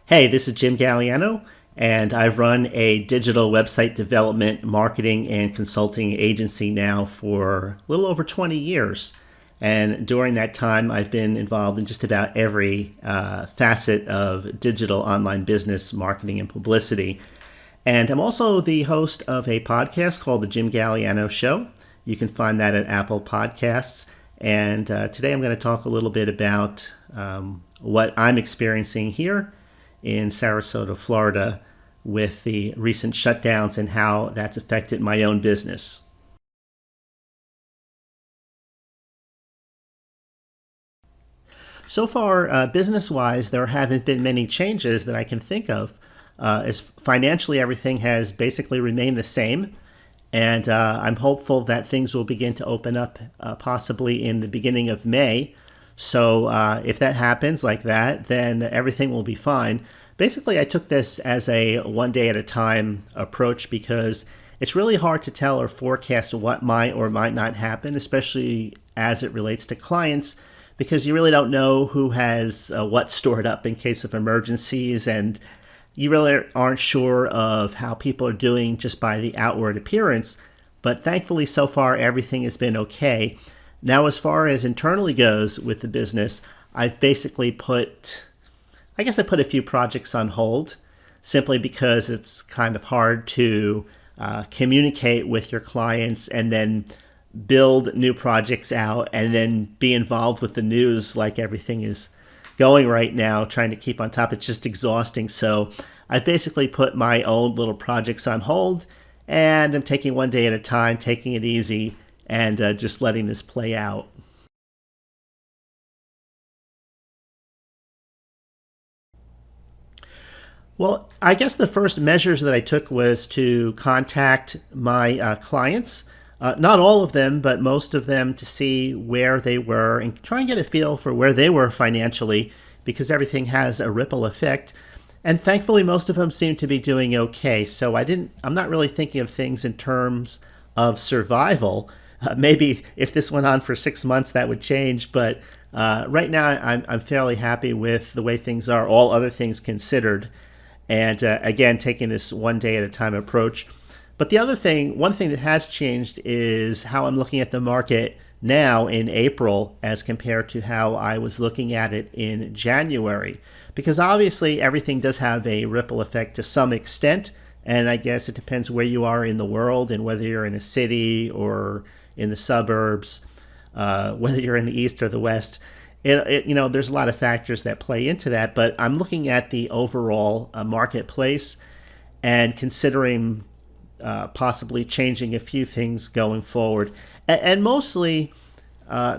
Hey, this is Jim Galiano, and I've run a digital website development, marketing, and consulting agency now for a little over 20 years. And during that time, I've been involved in just about every facet of digital online business, marketing, and publicity. And I'm also the host of a podcast called The Jim Galiano Show. You can find that at Apple Podcasts. And today I'm going to talk a little bit about what I'm experiencing here in Sarasota, Florida, with the recent shutdowns and how that's affected my own business. So far, business-wise, there haven't been many changes that I can think of. As financially, everything has basically remained the same, and I'm hopeful that things will begin to open up possibly in the beginning of May. So if that happens like that, then everything will be fine. Basically, I took this as a one day at a time approach because it's really hard to tell or forecast what might or might not happen, especially as it relates to clients, because you really don't know who has what stored up in case of emergencies, and you really aren't sure of how people are doing just by the outward appearance. But thankfully, so far, everything has been okay. Now, as far as internally goes with the business, I've basically I put a few projects on hold simply because it's kind of hard to communicate with your clients and then build new projects out and then be involved with the news like everything is going right now, trying to keep on top. It's just exhausting. So I've basically put my own little projects on hold, and I'm taking one day at a time, taking it easy, and just letting this play out. Well, I guess the first measures that I took was to contact my clients, not all of them, but most of them, to see where they were and try and get a feel for where they were financially, because everything has a ripple effect. And thankfully, most of them seem to be doing okay. So I'm not really thinking of things in terms of survival. Maybe if this went on for 6 months, that would change. But right now, I'm fairly happy with the way things are, all other things considered. And again, taking this one day at a time approach. But one thing that has changed is how I'm looking at the market now in April as compared to how I was looking at it in January. Because obviously, everything does have a ripple effect to some extent. And I guess it depends where you are in the world and whether you're in a city or in the suburbs, whether you're in the east or the west. There's a lot of factors that play into that, but I'm looking at the overall marketplace and considering possibly changing a few things going forward. And mostly,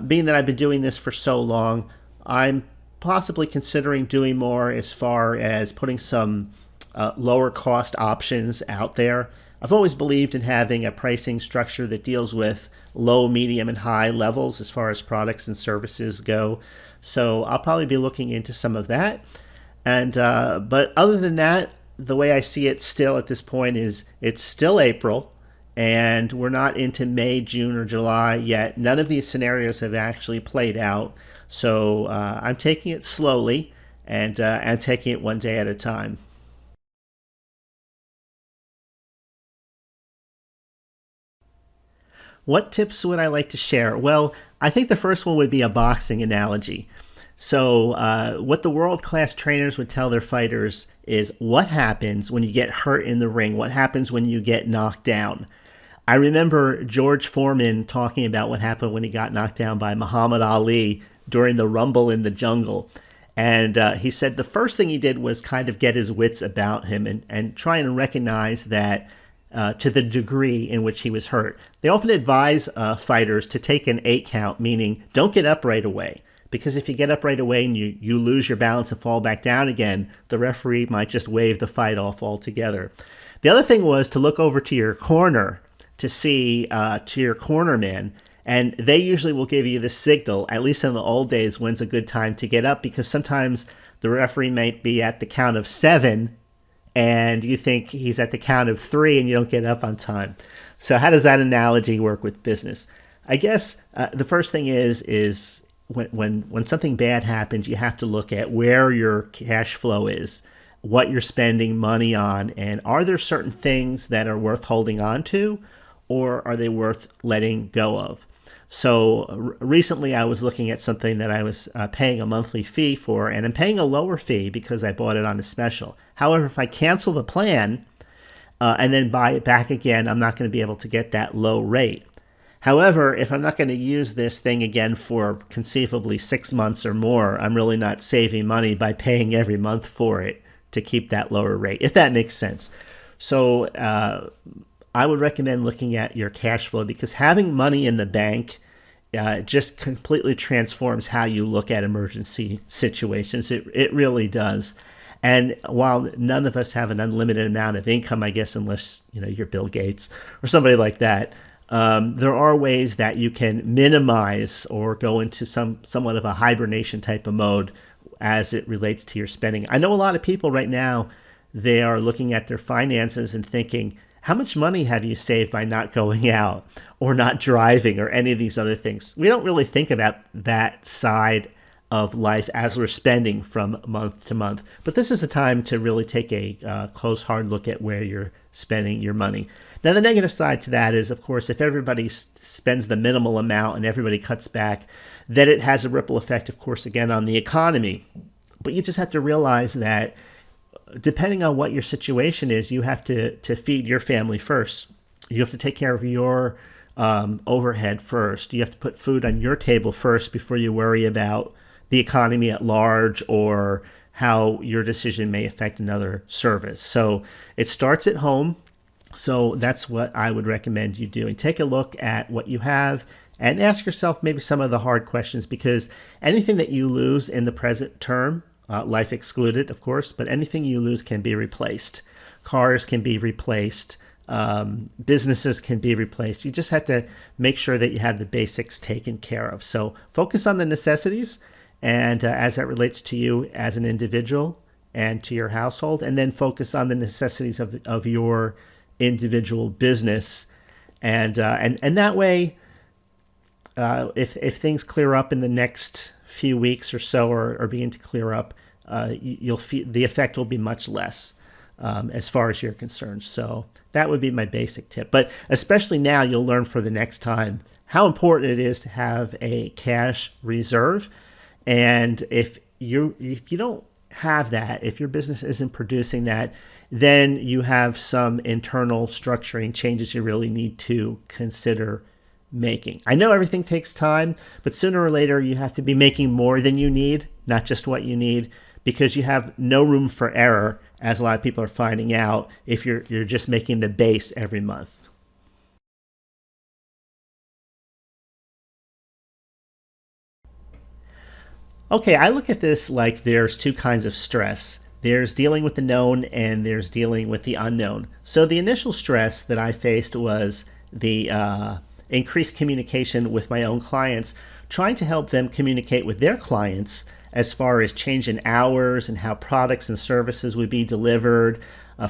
being that I've been doing this for so long, I'm possibly considering doing more as far as putting some lower cost options out there. I've always believed in having a pricing structure that deals with low, medium, and high levels as far as products and services go. So I'll probably be looking into some of that. And but other than that, the way I see it still at this point is it's still April, and we're not into May, June, or July yet. None of these scenarios have actually played out. So I'm taking it slowly, and I'm taking it one day at a time. What tips would I like to share? Well, I think the first one would be a boxing analogy. So what the world-class trainers would tell their fighters is what happens when you get hurt in the ring, what happens when you get knocked down. I remember George Foreman talking about what happened when he got knocked down by Muhammad Ali during the Rumble in the Jungle. And he said the first thing he did was kind of get his wits about him and try and recognize that to the degree in which he was hurt. They often advise fighters to take an 8 count, meaning don't get up right away. Because if you get up right away and you lose your balance and fall back down again, the referee might just wave the fight off altogether. The other thing was to look over to your corner to see to your corner man, and they usually will give you the signal, at least in the old days, when's a good time to get up, because sometimes the referee might be at the count of 7 and you think he's at the count of 3 and you don't get up on time. So how does that analogy work with business? I guess the first thing is when something bad happens, you have to look at where your cash flow is. what you're spending money on, and are there certain things that are worth holding on to, or are they worth letting go of? So recently I was looking at something that I was paying a monthly fee for, and I'm paying a lower fee because I bought it on a special. However, if I cancel the plan and then buy it back again, I'm not going to be able to get that low rate. However, if I'm not going to use this thing again for conceivably 6 months or more, I'm really not saving money by paying every month for it to keep that lower rate, if that makes sense. So I would recommend looking at your cash flow, because having money in the bank just completely transforms how you look at emergency situations. It really does. And while none of us have an unlimited amount of income, I guess, unless you're Bill Gates or somebody like that, there are ways that you can minimize or go into somewhat of a hibernation type of mode as it relates to your spending. I know a lot of people right now, they are looking at their finances and thinking, how much money have you saved by not going out or not driving or any of these other things? We don't really think about that side of life as we're spending from month to month. But this is a time to really take a close, hard look at where you're spending your money. Now, the negative side to that is, of course, if everybody spends the minimal amount and everybody cuts back, then it has a ripple effect, of course, again, on the economy. But you just have to realize that depending on what your situation is, you have to feed your family first. You have to take care of your overhead first. You have to put food on your table first before you worry about the economy at large or how your decision may affect another service. So it starts at home. So that's what I would recommend you doing. Take a look at what you have and ask yourself maybe some of the hard questions, because anything that you lose in the present term, life excluded, of course, but anything you lose can be replaced. Cars can be replaced. Businesses can be replaced. You just have to make sure that you have the basics taken care of. So focus on the necessities, and as that relates to you as an individual and to your household, and then focus on the necessities of your individual business. And that way, if things clear up in the next few weeks or so, or begin to clear up, you'll feel the effect will be much less as far as you're concerned. So that would be my basic tip. But especially now, you'll learn for the next time how important it is to have a cash reserve. And if you don't have that, if your business isn't producing that, then you have some internal structuring changes you really need to consider making. I know everything takes time, but sooner or later you have to be making more than you need, not just what you need, because you have no room for error, as a lot of people are finding out, if you're just making the base every month. Okay, I look at this like there's two kinds of stress. There's dealing with the known and there's dealing with the unknown. So the initial stress that I faced was the increased communication with my own clients, trying to help them communicate with their clients as far as change in hours and how products and services would be delivered.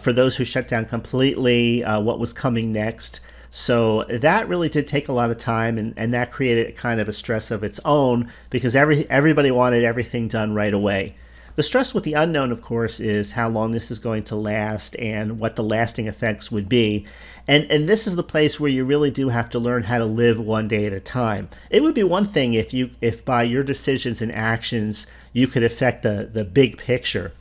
For those who shut down completely, what was coming next. So that really did take a lot of time, and that created kind of a stress of its own, because everybody wanted everything done right away. The stress with the unknown, of course, is how long this is going to last and what the lasting effects would be. And this is the place where you really do have to learn how to live one day at a time. It would be one thing if by your decisions and actions you could affect the big picture.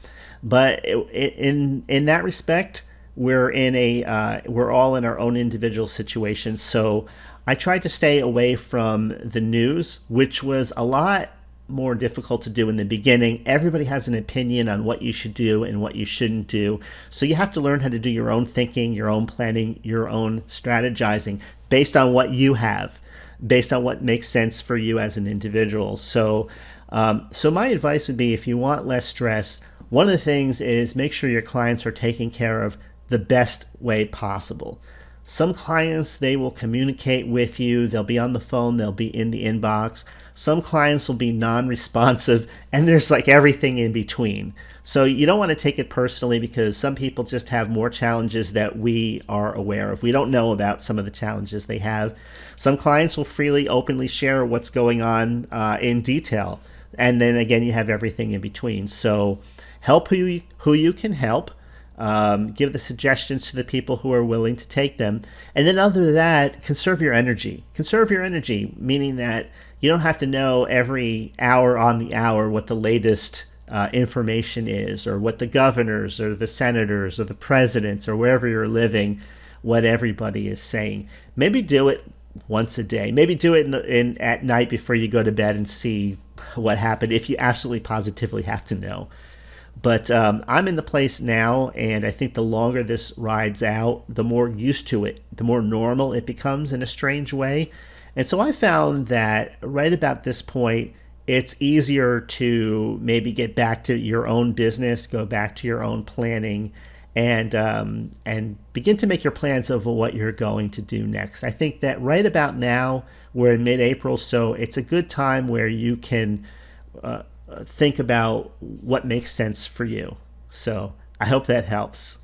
But in that respect, we're all in our own individual situations. So I tried to stay away from the news, which was a lot more difficult to do in the beginning. Everybody has an opinion on what you should do and what you shouldn't do. So you have to learn how to do your own thinking, your own planning, your own strategizing based on what you have, based on what makes sense for you as an individual. So my advice would be, if you want less stress, one of the things is make sure your clients are taken care of the best way possible. Some clients, they will communicate with you. They'll be on the phone. They'll be in the inbox. Some clients will be non-responsive, and there's like everything in between. So you don't want to take it personally, because some people just have more challenges that we are aware of. We don't know about some of the challenges they have. Some clients will freely, openly share what's going on in detail. And then again, you have everything in between. So help who you can help. Give the suggestions to the people who are willing to take them. And then other than that, conserve your energy. Conserve your energy, meaning that you don't have to know every hour on the hour what the latest information is, or what the governors or the senators or the presidents or wherever you're living, what everybody is saying. Maybe do it once a day. Maybe do it at night before you go to bed and see what happened if you absolutely positively have to know. But I'm in the place now, and I think the longer this rides out, the more used to it, the more normal it becomes in a strange way. And so I found that right about this point, it's easier to maybe get back to your own business, go back to your own planning, and begin to make your plans of what you're going to do next. I think that right about now, we're in mid-April, so it's a good time where you can think about what makes sense for you. So I hope that helps.